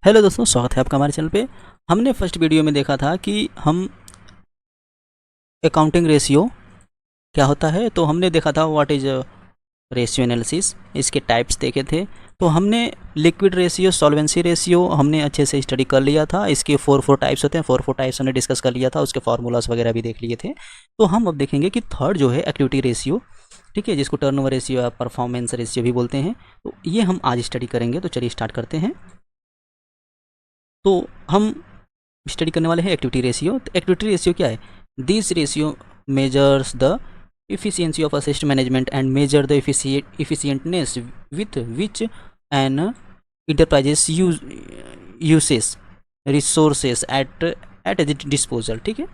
Hello दोस्तों, स्वागत है आपका हमारे चैनल पे। हमने फर्स्ट वीडियो में देखा था कि हम अकाउंटिंग रेशियो क्या होता है, तो हमने देखा था व्हाट इज रेशियो एनालिसिस, इसके टाइप्स देखे थे। तो हमने लिक्विड रेशियो, सॉल्वेंसी रेशियो हमने अच्छे से स्टडी कर लिया था। इसके फोर टाइप्स होते हैं, फोर टाइप्स हमने डिस्कस कर लिया था, उसके फार्मूलाज वगैरह भी देख लिए थे। तो हम अब देखेंगे कि थर्ड जो है एक्टिविटी रेशियो, ठीक है, जिसको टर्नओवर रेशियो या परफॉर्मेंस रेशियो भी बोलते हैं। तो ये हम आज स्टडी करेंगे। तो चलिए स्टार्ट करते हैं। तो हम स्टडी करने वाले हैं एक्टिविटी रेशियो। तो एक्टिविटी रेशियो क्या है? This ratio measures the efficiency of assist management and measure the efficientness with which an enterprises uses resources at its disposal। ठीक है,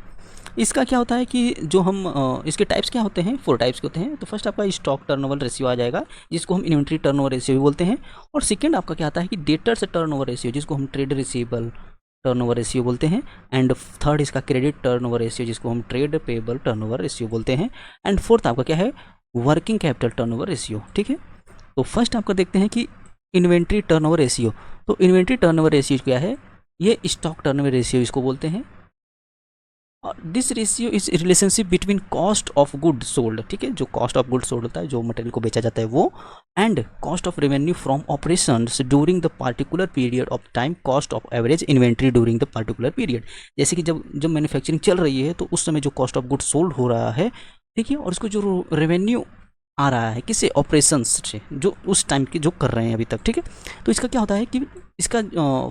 इसका क्या होता है कि जो हम इसके टाइप्स क्या होते हैं, फोर टाइप्स के होते हैं। तो फर्स्ट आपका स्टॉक टर्नओवर रेशियो आ जाएगा, जिसको हम इन्वेंट्री टर्नओवर रेशियो भी बोलते हैं। और सेकंड आपका क्या आता है कि डेटर्स टर्नओवर रेशियो, जिसको हम ट्रेड रिसीवेबल टर्नओवर रेशियो बोलते हैं। एंड थर्ड इसका क्रेडिट टर्नओवर रेशियो, जिसको हम ट्रेड पेबल टर्नओवर रेशियो बोलते हैं। एंड फोर्थ आपका क्या है? Working capital turnover ratio. ठीक है, तो फर्स्ट आपका देखते हैं कि इन्वेंट्री टर्नओवर रेशियो। तो इन्वेंट्री टर्नओवर रेशियो क्या है? ये स्टॉक टर्नओवर रेशियो इसको बोलते हैं। और this ratio is relationship between cost of good sold, ठीक है, जो कॉस्ट ऑफ गुड सोल्ड होता है, जो मटेरियल को बेचा जाता है वो, and cost of revenue from operations during the particular period of time, cost of average inventory during the particular period. जैसे कि जब मैन्युफैक्चरिंग चल रही है तो उस समय जो कॉस्ट ऑफ गुड सोल्ड हो रहा है, ठीक है, और उसको जो रेवेन्यू आ रहा है किससे? ऑपरेशंस से, जो उस टाइम की जो कर रहे हैं अभी तक। ठीक है, तो इसका क्या होता है कि इसका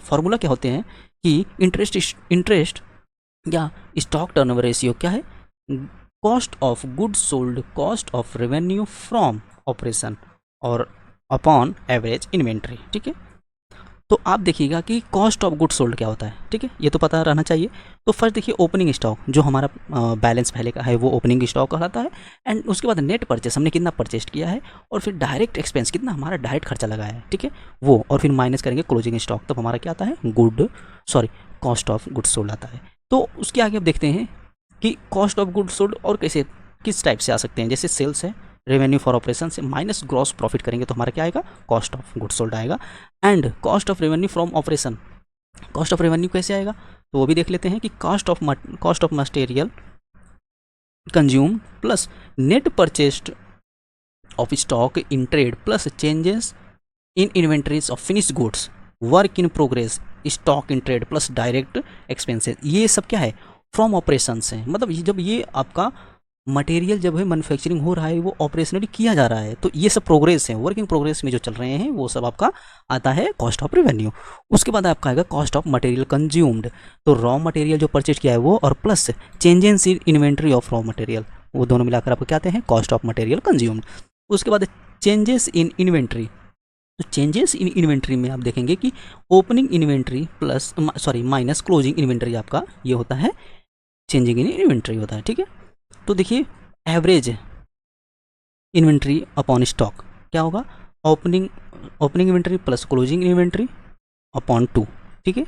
फॉर्मूला क्या होते हैं कि इंटरेस्ट या स्टॉक टर्नओवर रेशियो क्या है? Cost of goods sold, cost of revenue from operation और अपॉन एवरेज इन्वेंट्री। ठीक है, तो आप देखिएगा कि कॉस्ट ऑफ गुड्स सोल्ड क्या होता है। ठीक है, ये तो पता रहना चाहिए। तो फर्स्ट देखिए ओपनिंग स्टॉक, जो हमारा बैलेंस पहले का है वो ओपनिंग स्टॉक कहलाता है। एंड उसके बाद नेट परचेस, हमने कितना परचेज किया है, और फिर डायरेक्ट एक्सपेंस, कितना हमारा डायरेक्ट खर्चा लगा है, ठीक है, वो, और फिर माइनस करेंगे क्लोजिंग स्टॉक, तब हमारा क्या आता है? कॉस्ट ऑफ गुड्स सोल्ड आता है। तो उसके आगे अब देखते हैं कि कॉस्ट ऑफ गुड्स सोल्ड और कैसे, किस टाइप से आ सकते हैं। जैसे सेल्स है, रेवेन्यू फॉर ऑपरेशन से माइनस ग्रॉस प्रॉफिट करेंगे तो हमारा क्या आएगा? कॉस्ट ऑफ गुड्स सोल्ड आएगा। And cost of revenue from operation, cost of revenue कैसे आएगा तो वो भी देख लेते हैं कि cost of material consume plus net purchased of stock in trade plus changes in inventories of finished goods, work in progress, stock in trade plus direct expenses. ये सब क्या है? फ्रॉम ऑपरेशन से, मतलब जब ये आपका मटेरियल जब है मैन्युफैक्चरिंग हो रहा है, वो ऑपरेशनली किया जा रहा है, तो ये सब प्रोग्रेस है, वर्किंग प्रोग्रेस में जो चल रहे हैं वो सब आपका आता है कॉस्ट ऑफ रेवेन्यू। उसके बाद आपका आएगा कॉस्ट ऑफ मटेरियल कंज्यूम्ड, तो रॉ मटेरियल जो परचेज किया है वो, और plus changes in inventory of raw material, वो दोनों मिलाकर आपको क्या आते हैं? Cost of material consumed. उसके बाद चेंजेस इन इन्वेंट्री, तो चेंजेस इन इन्वेंट्री में आप देखेंगे कि opening inventory plus minus closing inventory, आपका ये होता है चेंजिंग इन इन्वेंट्री होता है। ठीक है, तो देखिए एवरेज इन्वेंट्री अपॉन स्टॉक क्या होगा? Opening inventory plus closing inventory upon 2। ठीक है,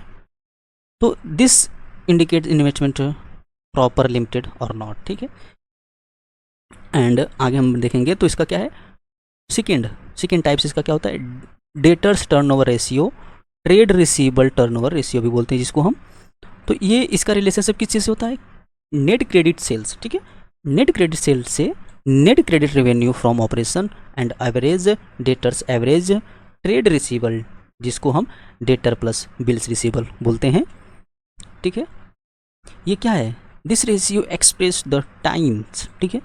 तो this indicate investment proper limited और नॉट। ठीक है, एंड आगे हम देखेंगे तो इसका क्या है? सेकेंड टाइप्स इसका क्या होता है? Debtors turnover ratio, trade receivable turnover ratio भी बोलते हैं जिसको हम। तो ये इसका रिलेशनशिप किस चीज़ से होता है? Net credit sales. ठीक है, नेट क्रेडिट सेल्स से net credit revenue from operation and average debtors average trade receivable, जिसको हम डेटर प्लस बिल्स रिसीवेबल बोलते हैं। ठीक है, ये क्या है? This ratio express the times, ठीक है,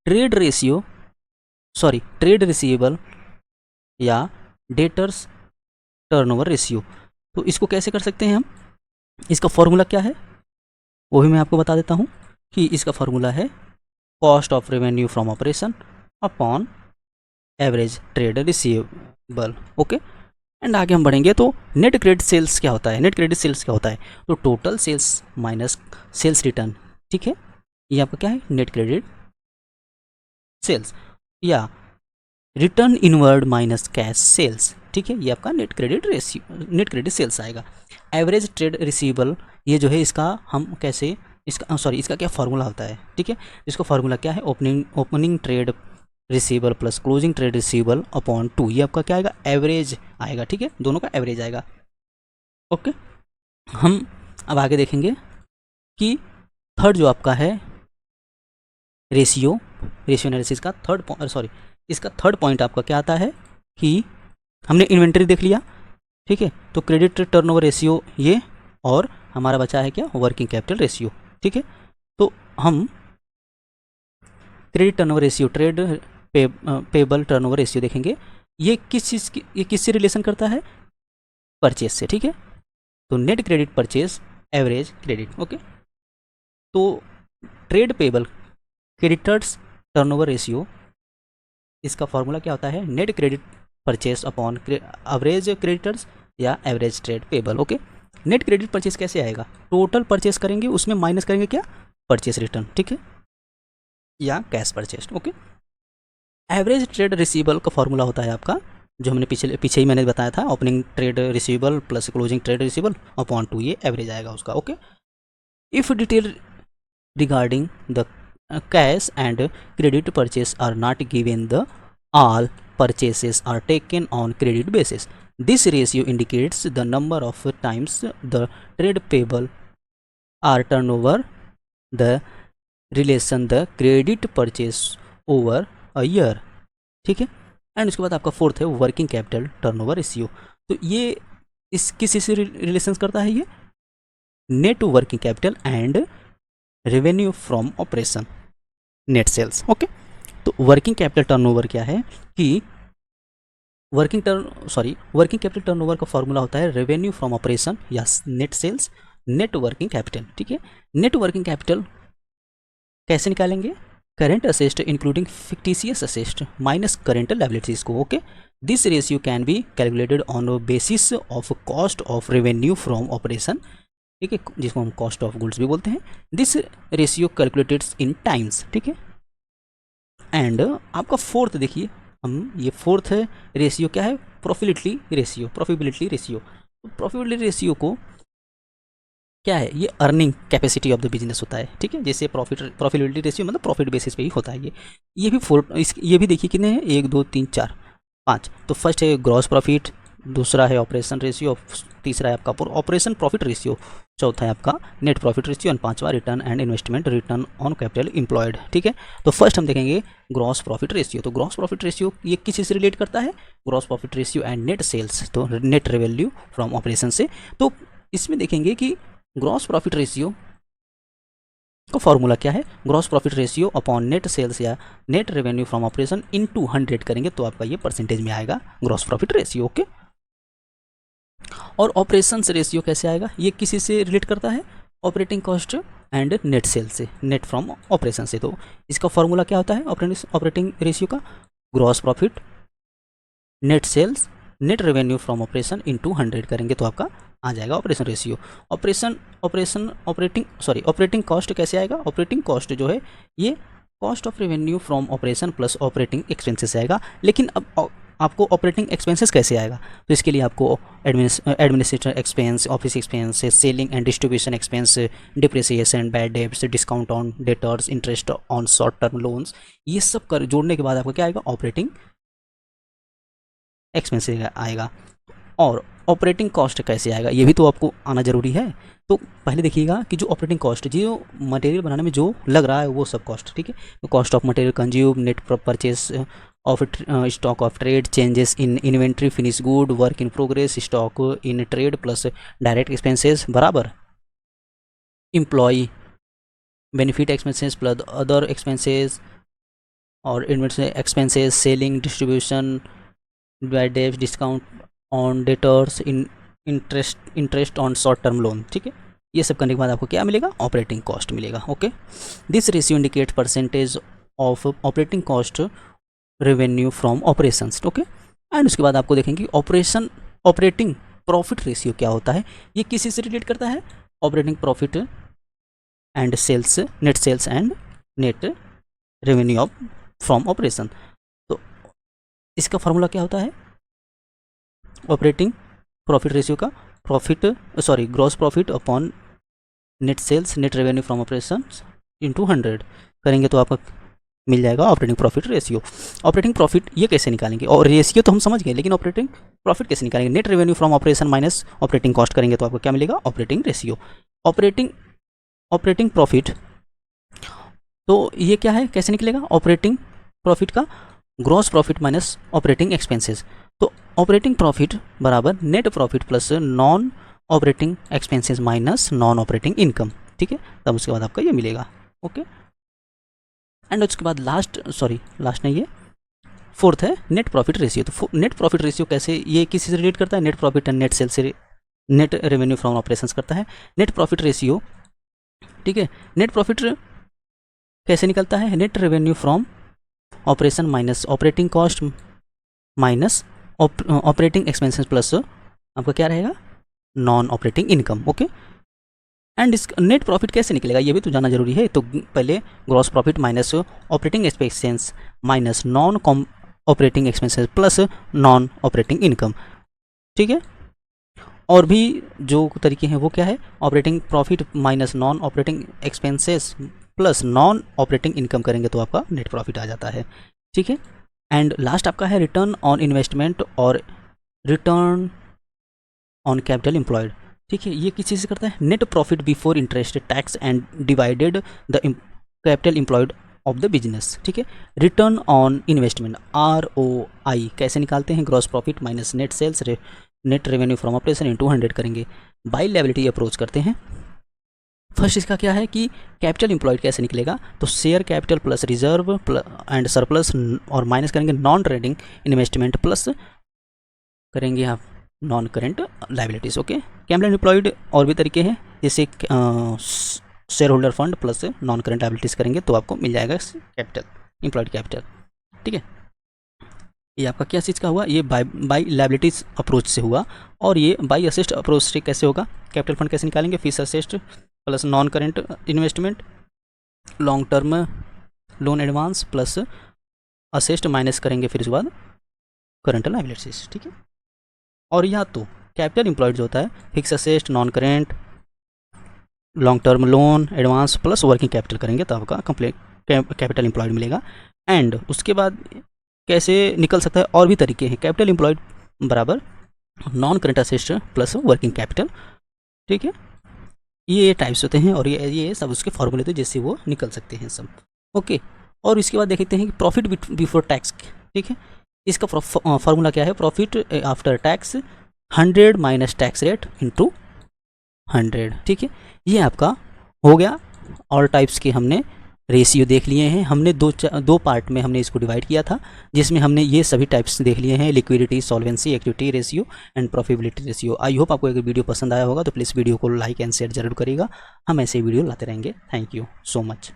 ट्रेड रिसीवेबल या डेटर्स टर्नओवर रेशियो। तो इसको कैसे कर सकते हैं हम? इसका फॉर्मूला क्या है वो भी मैं आपको बता देता हूँ कि इसका फॉर्मूला है cost of revenue from operation upon average trade receivable. Okay, and आगे हम बढ़ेंगे तो नेट क्रेडिट सेल्स क्या होता है? नेट क्रेडिट सेल्स क्या होता है? तो total sales minus sales return. ठीक है, ये आपका क्या है? नेट क्रेडिट सेल्स, या return inward minus cash sales. ठीक है, ये आपका नेट क्रेडिट सेल्स आएगा। एवरेज ट्रेड रिसीवेबल, ये जो है इसका हम कैसे, इसका क्या फार्मूला होता है? ठीक है, इसका फार्मूला क्या है? Opening trade receivable plus closing trade receivable upon 2, ये आपका क्या आएगा? एवरेज आएगा। ठीक है, दोनों का एवरेज आएगा। ओके, हम अब आगे देखेंगे कि थर्ड जो आपका है रेशियो एनालिसिस का इसका थर्ड पॉइंट आपका क्या आता है कि हमने इन्वेंटरी देख लिया, ठीक है, तो क्रेडिट टर्नओवर रेशियो ये, और हमारा बचा है क्या, वर्किंग कैपिटल रेशियो, ठीक है। तो हम credit turnover ratio, trade payable turnover ratio देखेंगे। ये किस चीज़ की, ये किससे रिलेशन करता है, परचेज से, ठीक है। तो net credit purchase average credit, okay. तो trade payable creditors turnover ratio, इसका फॉर्मूला क्या होता है, net credit purchase upon average creditors या average trade payable, okay. Net credit purchase कैसे आएगा, टोटल परचेज करेंगे उसमें माइनस करेंगे क्या, परचेज रिटर्न, ठीक है, या cash purchase, okay. Average trade receivable का फॉर्मूला होता है आपका, जो हमने पीछे ही मैंने बताया था, opening trade receivable plus closing trade receivable upon 2, ये एवरेज आएगा उसका, okay. If detail regarding the cash and credit purchase are not given, the all purchases are taken on credit basis. This ratio indicates the number of times the trade payable are turnover, the relation the credit purchase over a year, ठीक है। And उसके बाद आपका fourth है working capital turnover ratio. तो ये इस किसी से रिलेशन करता है, ये net working capital and revenue from operation, net sales, okay. तो वर्किंग कैपिटल टर्नओवर क्या है कि वर्किंग कैपिटल टर्नओवर का फॉर्मूला होता है रेवेन्यू फ्रॉम ऑपरेशन या net sales net working capital, ठीक है। नेट वर्किंग कैपिटल कैसे निकालेंगे, current assets including fictitious assets minus current liabilities को, okay. This ratio can be calculated on basis of cost of revenue from operation, ठीक है, जिसको हम कॉस्ट ऑफ गुड्स भी बोलते हैं। This ratio calculated in times, ठीक है। एंड आपका फोर्थ देखिए, हम ये फोर्थ है रेशियो क्या है, प्रॉफिटेबिलिटी रेशियो। प्रॉफिटेबिलिटी रेशियो को क्या है, ये earning capacity of the business होता है, ठीक है। जैसे प्रॉफिटेबिलिटी रेशियो मतलब प्रॉफिट बेसिस पे ही होता है ये भी ये भी देखिए कितने हैं, 1 2 3 4 5। तो फर्स्ट है ग्रॉस प्रॉफिट, दूसरा है ऑपरेशन रेशियो, तीसरा है आपका ऑपरेशन प्रॉफिट रेशियो, चौथा है आपका नेट प्रॉफिट रेशियो, एंड पांचवा return and investment return on capital employed, ठीक है। तो फर्स्ट हम देखेंगे ग्रॉस प्रॉफिट रेशियो। तो ग्रॉस प्रॉफिट रेशियो ये किस चीज़ से रिलेट करता है, gross profit ratio and net sales, तो नेट रेवेन्यू फ्रॉम ऑपरेशन से। तो इसमें देखेंगे कि ग्रॉस प्रॉफिट रेशियो का फॉर्मूला क्या है, gross profit ratio upon net sales या net revenue from operation in 200 करेंगे तो आपका ये परसेंटेज में आएगा ग्रॉस प्रॉफिट रेशियो, ओके। और ऑपरेशंस रेशियो कैसे आएगा, ये किसी से रिलेट करता है, operating cost and net sale से, नेट फ्रॉम ऑपरेशन से। तो इसका फॉर्मूला क्या होता है ऑपरेटिंग रेशियो का, gross profit net sales net revenue from operation in 200 करेंगे तो आपका आ जाएगा ऑपरेशन रेशियो। ऑपरेटिंग कॉस्ट कैसे आएगा, ऑपरेटिंग कॉस्ट जो है ये cost of revenue from operation plus operating expenses आएगा। लेकिन अब आपको ऑपरेटिंग एक्सपेंसेस कैसे आएगा, तो इसके लिए आपको administrator expense, office expense, selling and distribution expense, depreciation, bad debts, discount on debtors, interest on short term loans, ये सब कर जोड़ने के बाद आपको क्या आएगा, ऑपरेटिंग एक्सपेंसेस आएगा। और ऑपरेटिंग कॉस्ट कैसे आएगा, ये भी तो आपको आना जरूरी है। तो पहले देखिएगा कि जो ऑपरेटिंग कॉस्ट, जो मटेरियल बनाने में जो लग रहा है वो सब कॉस्ट, ठीक है। तो cost of material consume, net purchase of stock of trade, changes in inventory, finish good, work in progress, stock in trade plus direct expenses बराबर employ benefit expenses plus other expenses और inventory expenses, selling, distribution, bad debts, discount on debtors, interest on short term loan, ठीक है। ये सब करने के बाद आपको क्या मिलेगा, ऑपरेटिंग कॉस्ट मिलेगा, okay. This ratio indicate percentage of operating cost revenue from operations, okay. And उसके बाद आपको देखेंगे ऑपरेटिंग प्रॉफिट रेशियो क्या होता है, ये किसी से रिलेट करता है, operating profit and sales, net sales and net revenue of from operation. तो इसका फॉर्मूला क्या होता है, ऑपरेटिंग प्रॉफिट रेशियो का gross profit upon net sales net revenue from operation into 100 करेंगे तो आपका मिल जाएगा operating profit ratio. Operating profit ये कैसे निकालेंगे, और रेशियो तो हम समझ गए, लेकिन ऑपरेटिंग प्रॉफिट कैसे निकालेंगे, net revenue from operation minus operating cost करेंगे तो आपको क्या मिलेगा, ऑपरेटिंग रेशियो। ऑपरेटिंग प्रॉफिट, तो ये क्या है, कैसे निकलेगा, ऑपरेटिंग प्रॉफिट का gross profit minus operating expenses. तो ऑपरेटिंग प्रॉफिट बराबर net profit plus non operating expenses minus non operating income, ठीक है। तब उसके बाद आपका ये मिलेगा, ओके। एंड उसके बाद लास्ट नहीं है, फोर्थ है नेट प्रॉफिट रेशियो। तो नेट प्रॉफिट रेशियो कैसे, ये किसी से रिलेट करता है, net profit and net sale से, नेट रेवेन्यू फ्रॉम ऑपरेशंस करता है। नेट प्रॉफिट रेशियो, ठीक है, नेट प्रॉफिट कैसे निकलता है, net revenue from operation minus operating cost minus operating expenses plus आपका क्या रहेगा, non operating income, okay. And इस नेट प्रॉफिट कैसे निकलेगा ये भी तो जानना जरूरी है। तो पहले gross profit minus operating expenses minus non operating expenses plus non operating income, ठीक है। और भी जो तरीके हैं वो क्या है, operating profit minus non operating expenses plus non operating income करेंगे तो आपका नेट प्रॉफिट आ जाता है, ठीक है। एंड लास्ट आपका है रिटर्न ऑन इन्वेस्टमेंट और रिटर्न ऑन कैपिटल एम्प्लॉयड, ठीक है। ये किस चीज़ से करता है, net profit before interest tax and divided the capital employed of the business, ठीक है। रिटर्न ऑन इन्वेस्टमेंट ROI कैसे निकालते हैं, gross profit minus net sales net revenue from operation into 100 करेंगे। बाय लायबिलिटी अप्रोच करते हैं। फर्स्ट इसका क्या है कि कैपिटल एम्प्लॉयड कैसे निकलेगा, तो share capital plus reserve and surplus और माइनस करेंगे नॉन ट्रेडिंग इन्वेस्टमेंट प्लस करेंगे आप non current liabilities, okay. Capital employed और भी तरीके हैं, जैसे share holder fund plus non current liabilities करेंगे तो आपको मिल जाएगा कैपिटल एम्प्लॉयड कैपिटल, ठीक है। ये आपका क्या चीज़ का हुआ, ये बाय लाइबिलिटीज अप्रोच से हुआ। और ये बाय असेस्ट अप्रोच से कैसे होगा, कैपिटल फंड कैसे निकालेंगे, fix asset plus non current investment long term loan advance plus asset minus करेंगे फिर उसके बाद करंट लाइबिलिटीज, ठीक है। और यहाँ तो कैपिटल एम्प्लॉयड जो होता है fix asset non current long term loan advance plus working capital करेंगे तो आपका कंप्लीट कैपिटल एम्प्लॉयड मिलेगा। एंड उसके बाद कैसे निकल सकता है, और भी तरीके हैं, कैपिटल एम्प्लॉयड बराबर non current asset plus working capital, ठीक है। ये टाइप्स होते हैं और ये सब उसके फॉर्मूले थे जिससे वो निकल सकते हैं सब, ओके। और इसके बाद देखते हैं कि प्रॉफिट बिफोर टैक्स, ठीक है। इसका फॉर्मूला क्या है, profit after tax 100 minus tax rate into 100, ठीक है। ये आपका हो गया। ऑल टाइप्स के हमने रेशियो देख लिए हैं, हमने दो पार्ट में हमने इसको डिवाइड किया था, जिसमें हमने ये सभी टाइप्स देख लिए हैं, liquidity, solvency, equity ratio and profitability ratio. I hope आपको अगर वीडियो पसंद आया होगा तो प्लीज़ वीडियो को लाइक एंड शेयर जरूर करिएगा। हम ऐसे वीडियो लाते रहेंगे। Thank you so much.